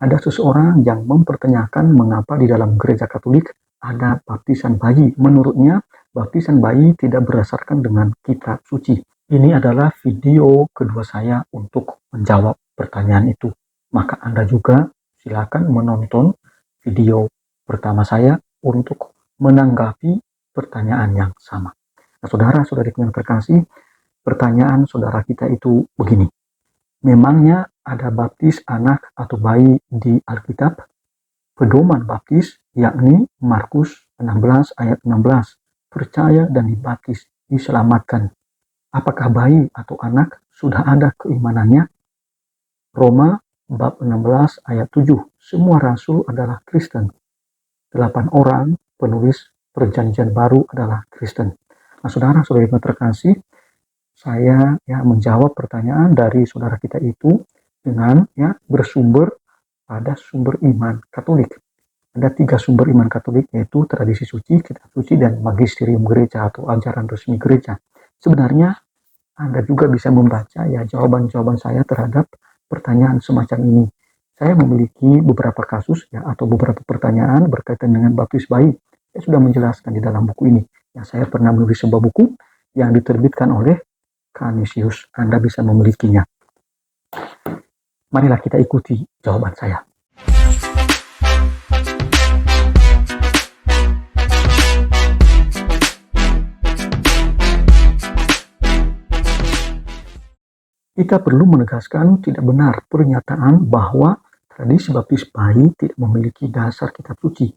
Ada seseorang yang mempertanyakan mengapa di dalam gereja Katolik ada baptisan bayi. Menurutnya, baptisan bayi tidak berdasarkan dengan kitab suci. Ini adalah video kedua saya untuk menjawab pertanyaan itu. Maka Anda juga silakan menonton video pertama saya untuk menanggapi pertanyaan yang sama. Nah, saudara-saudariku yang terkasih, pertanyaan saudara kita itu begini. Memangnya ada baptis anak atau bayi di Alkitab? Pedoman baptis, yakni Markus 16 ayat 16. Percaya dan dibaptis, diselamatkan. Apakah bayi atau anak sudah ada keimanannya? Roma bab 16 ayat 7. Semua rasul adalah Kristen. 8 orang penulis perjanjian baru adalah Kristen. Nah, saudara-saudari terkasih, saya menjawab pertanyaan dari saudara kita itu dengan bersumber pada sumber iman Katolik. Ada 3 sumber iman Katolik, yaitu tradisi suci, kitab suci, dan magisterium gereja atau ajaran resmi gereja. Sebenarnya Anda juga bisa membaca jawaban-jawaban saya terhadap pertanyaan semacam ini. Saya memiliki beberapa kasus atau beberapa pertanyaan berkaitan dengan baptis bayi. Saya sudah menjelaskan di dalam buku ini. Saya pernah menulis sebuah buku yang diterbitkan oleh Canisius. Anda bisa memilikinya. Marilah kita ikuti jawaban saya. Kita perlu menegaskan tidak benar pernyataan bahwa tradisi baptis bayi tidak memiliki dasar kitab suci.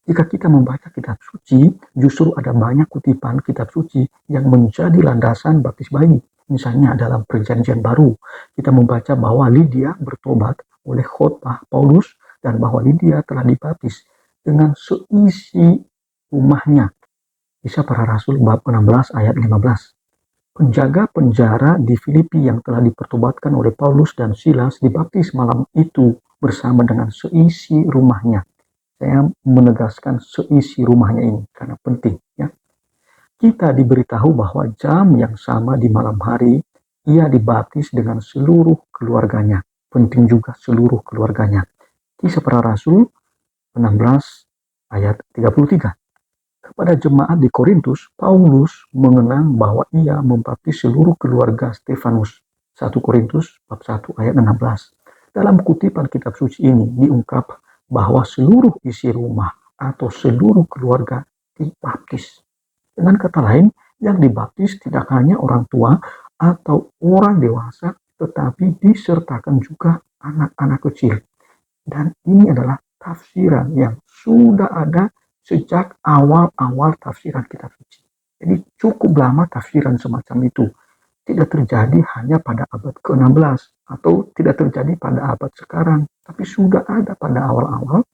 Jika kita membaca kitab suci, justru ada banyak kutipan kitab suci yang menjadi landasan baptis bayi. Misalnya dalam perjanjian baru, kita membaca bahwa Lydia bertobat oleh khotbah Paulus dan bahwa Lydia telah dibaptis dengan seisi rumahnya. Kisah Para Rasul bab 16 ayat 15. Penjaga penjara di Filipi yang telah dipertobatkan oleh Paulus dan Silas dibaptis malam itu bersama dengan seisi rumahnya. Saya menegaskan seisi rumahnya ini karena penting Kita diberitahu bahwa jam yang sama di malam hari ia dibaptis dengan seluruh keluarganya. Penting juga seluruh keluarganya. Kisah Para Rasul 16 ayat 33. Kepada jemaat di Korintus, Paulus mengenang bahwa ia membaptis seluruh keluarga Stefanus. 1 Korintus bab 1 ayat 16. Dalam kutipan kitab suci ini diungkap bahwa seluruh isi rumah atau seluruh keluarga dibaptis. Dengan kata lain, yang dibaptis tidak hanya orang tua atau orang dewasa, tetapi disertakan juga anak-anak kecil. Dan ini adalah tafsiran yang sudah ada sejak awal-awal tafsiran kitab suci. Jadi cukup lama tafsiran semacam itu. Tidak terjadi hanya pada abad ke-16 atau tidak terjadi pada abad sekarang, tapi sudah ada pada awal-awal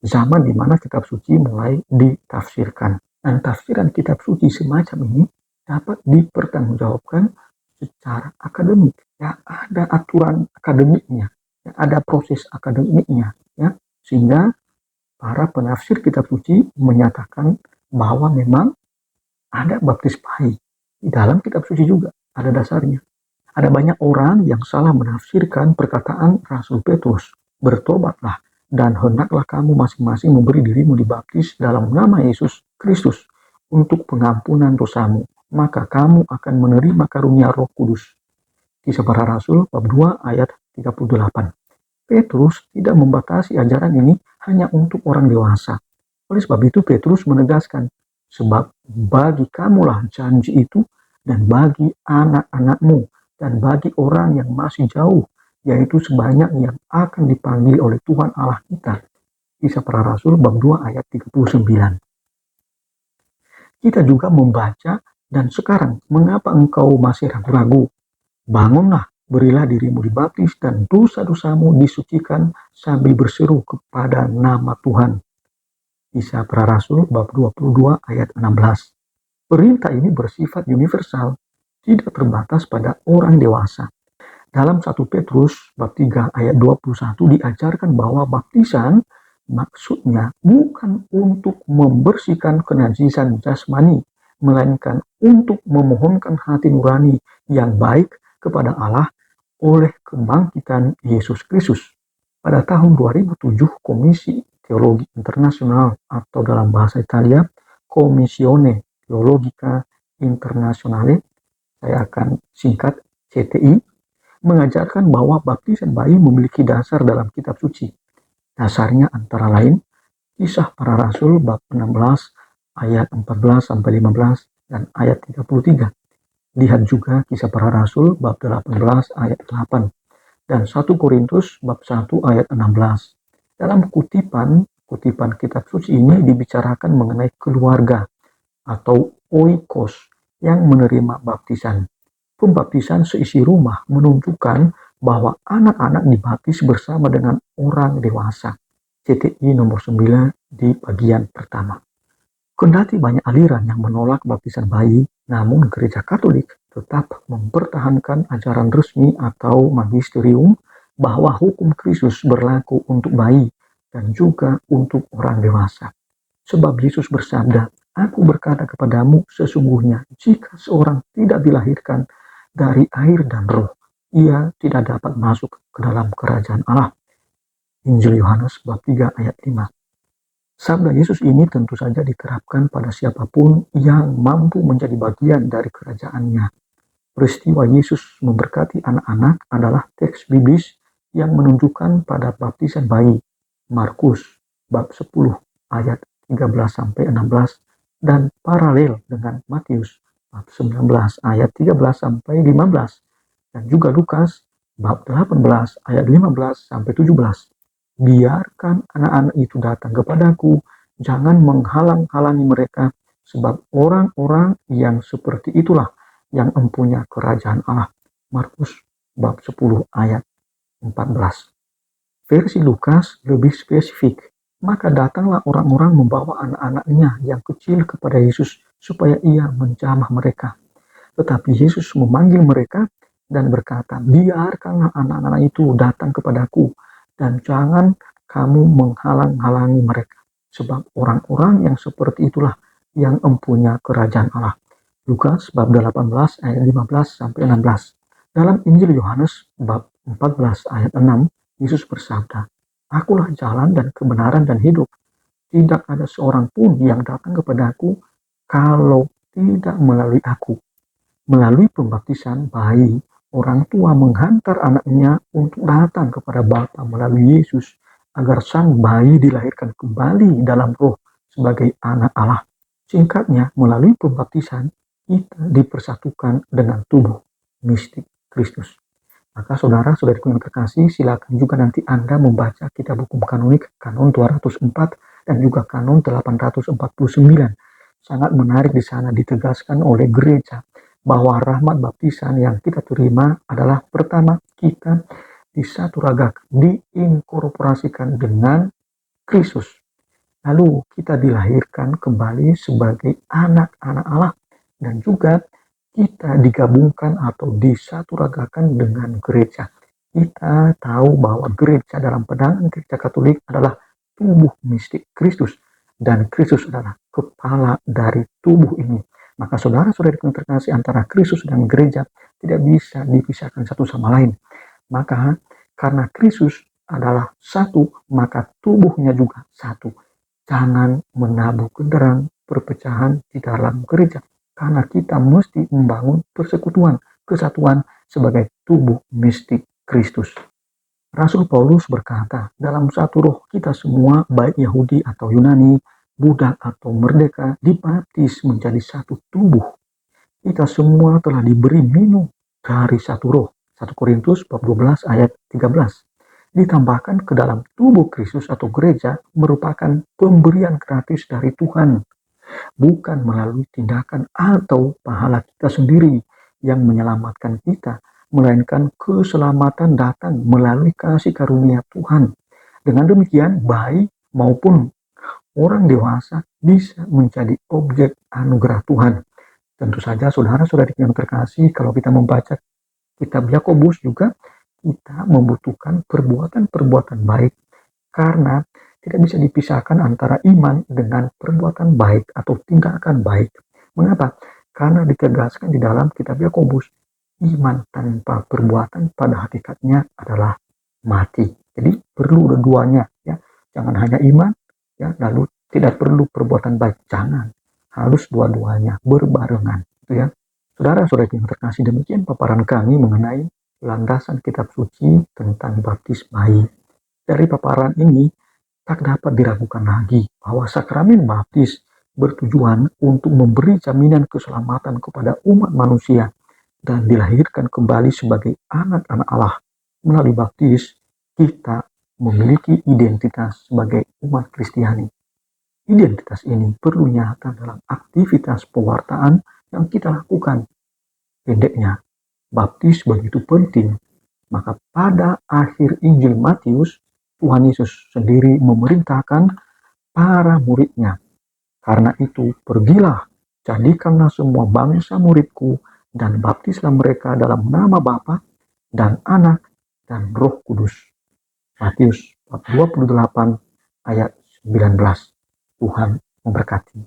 zaman di mana kitab suci mulai ditafsirkan. Dan tafsiran kitab suci semacam ini dapat dipertanggungjawabkan secara akademik. Ada aturan akademiknya, ada proses akademiknya, sehingga para penafsir kitab suci menyatakan bahwa memang ada baptis bayi di dalam kitab suci juga, ada dasarnya. Ada banyak orang yang salah menafsirkan perkataan Rasul Petrus, bertobatlah dan hendaklah kamu masing-masing memberi dirimu dibaptis dalam nama Yesus Kristus untuk pengampunan dosamu, maka kamu akan menerima karunia Roh Kudus. Kisah Para Rasul bab 2 ayat 38. Petrus tidak membatasi ajaran ini hanya untuk orang dewasa. Oleh sebab itu Petrus menegaskan, sebab bagi kamulah janji itu dan bagi anak-anakmu dan bagi orang yang masih jauh, yaitu sebanyak yang akan dipanggil oleh Tuhan Allah kita. Kisah Para Rasul bab 2 ayat 39. Kita juga membaca, dan sekarang mengapa engkau masih ragu-ragu? Bangunlah, berilah dirimu dibaptis dan dosa-dosamu disucikan sambil berseru kepada nama Tuhan. Kisah Para Rasul bab 22 ayat 16. Perintah ini bersifat universal, tidak terbatas pada orang dewasa. Dalam 1 Petrus bab 3 ayat 21 diajarkan bahwa baptisan maksudnya bukan untuk membersihkan kenajisan jasmani, melainkan untuk memohonkan hati nurani yang baik kepada Allah oleh kebangkitan Yesus Kristus. Pada tahun 2007, Komisi Teologi Internasional atau dalam bahasa Italia, Commissione Teologica Internazionale, saya akan singkat CTI, mengajarkan bahwa baptisan bayi memiliki dasar dalam kitab suci. Dasarnya antara lain Kisah Para Rasul bab 16 ayat 14 sampai 15 dan ayat 33. Lihat juga Kisah Para Rasul bab 18 ayat 8 dan 1 Korintus bab 1 ayat 16. Dalam kutipan kitab suci ini dibicarakan mengenai keluarga atau oikos yang menerima baptisan. Pembaptisan seisi rumah menunjukkan bahwa anak-anak dibaptis bersama dengan orang dewasa. CTI nomor 9 di bagian pertama. Kendati banyak aliran yang menolak baptisan bayi, namun Gereja Katolik tetap mempertahankan ajaran resmi atau magisterium bahwa hukum Kristus berlaku untuk bayi dan juga untuk orang dewasa. Sebab Yesus bersabda, "Aku berkata kepadamu, sesungguhnya jika seorang tidak dilahirkan dari air dan roh, ia tidak dapat masuk ke dalam kerajaan Allah." Injil Yohanes bab 3 ayat 5. Sabda Yesus ini tentu saja diterapkan pada siapapun yang mampu menjadi bagian dari kerajaannya. Peristiwa Yesus memberkati anak-anak adalah teks biblis yang menunjukkan pada baptisan bayi. Markus bab 10 ayat 13 sampai 16 dan paralel dengan Matius bab 19 ayat 13 sampai 15 dan juga Lukas bab 18 ayat 15 sampai 17. Biarkan anak-anak itu datang kepadaku, jangan menghalang-halangi mereka, sebab orang-orang yang seperti itulah yang empunya kerajaan Allah. Markus bab 10 ayat 14. Versi Lukas lebih spesifik. Maka datanglah orang-orang membawa anak-anaknya yang kecil kepada Yesus supaya ia menjamah mereka. Tetapi Yesus memanggil mereka dan berkata, "Biarkanlah anak-anak itu datang kepadaku, dan jangan kamu menghalang-halangi mereka, sebab orang-orang yang seperti itulah yang empunya kerajaan Allah." Lukas bab 18 ayat 15 sampai 16. Dalam Injil Yohanes bab 14 ayat 6, Yesus bersabda, "Akulah jalan dan kebenaran dan hidup. Tidak ada seorang pun yang datang kepadaku kalau tidak melalui aku." Melalui pembaptisan bayi, orang tua menghantar anaknya untuk datang kepada Bapa melalui Yesus agar sang bayi dilahirkan kembali dalam roh sebagai anak Allah. Singkatnya, melalui pembaptisan kita dipersatukan dengan tubuh mistik Kristus. Maka saudara-saudariku yang terkasih, silakan juga nanti Anda membaca kitab hukum kanonik Kanon 204 dan juga Kanon 849. Sangat menarik di sana ditegaskan oleh gereja bahwa rahmat baptisan yang kita terima adalah pertama, kita disaturagakan, diinkorporasikan dengan Kristus. Lalu kita dilahirkan kembali sebagai anak-anak Allah dan juga kita digabungkan atau disaturagakan dengan gereja. Kita tahu bahwa gereja dalam pandangan Gereja Katolik adalah tubuh mistik Kristus dan Kristus adalah kepala dari tubuh ini. Maka saudara-saudari yang terkasih, antara Kristus dan gereja tidak bisa dipisahkan satu sama lain. Maka karena Kristus adalah satu, maka tubuhnya juga satu. Jangan menabuh genderang perpecahan di dalam gereja. Karena kita mesti membangun persekutuan, kesatuan sebagai tubuh mistik Kristus. Rasul Paulus berkata, dalam satu roh kita semua, baik Yahudi atau Yunani, budak atau merdeka, dibaptis menjadi satu tubuh. Kita semua telah diberi minum dari satu roh. 1 Korintus 12 ayat 13. Ditambahkan ke dalam tubuh Kristus atau gereja merupakan pemberian gratis dari Tuhan. Bukan melalui tindakan atau pahala kita sendiri yang menyelamatkan kita, melainkan keselamatan datang melalui kasih karunia Tuhan. Dengan demikian, baik maupun orang dewasa bisa menjadi objek anugerah Tuhan. Tentu saja saudara-saudari yang terkasih, kalau kita membaca kitab Yakobus juga, kita membutuhkan perbuatan-perbuatan baik karena tidak bisa dipisahkan antara iman dengan perbuatan baik atau tindakan baik. Mengapa? Karena ditegaskan di dalam kitab Yakobus, iman tanpa perbuatan pada hakikatnya adalah mati. Jadi perlu dua-duanya ya. Jangan hanya iman ya, lalu tidak perlu perbuatan baik. Jangan. Harus dua-duanya berbarengan gitu ya. Saudara-saudara yang terkasih, demikian paparan kami mengenai landasan kitab suci tentang baptis bayi. Dari paparan ini tak dapat diragukan lagi bahwa sakramen baptis bertujuan untuk memberi jaminan keselamatan kepada umat manusia dan dilahirkan kembali sebagai anak-anak Allah. Melalui baptis, kita memiliki identitas sebagai umat Kristiani. Identitas ini perlu nyata dalam aktivitas pewartaan yang kita lakukan. Pendeknya, baptis begitu penting, maka pada akhir Injil Matius, Tuhan Yesus sendiri memerintahkan para muridnya. Karena itu, pergilah, jadikanlah semua bangsa muridku, dan baptislah mereka dalam nama Bapa dan Anak dan Roh Kudus. Matius 28 ayat 19. Tuhan memberkati.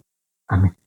Amin.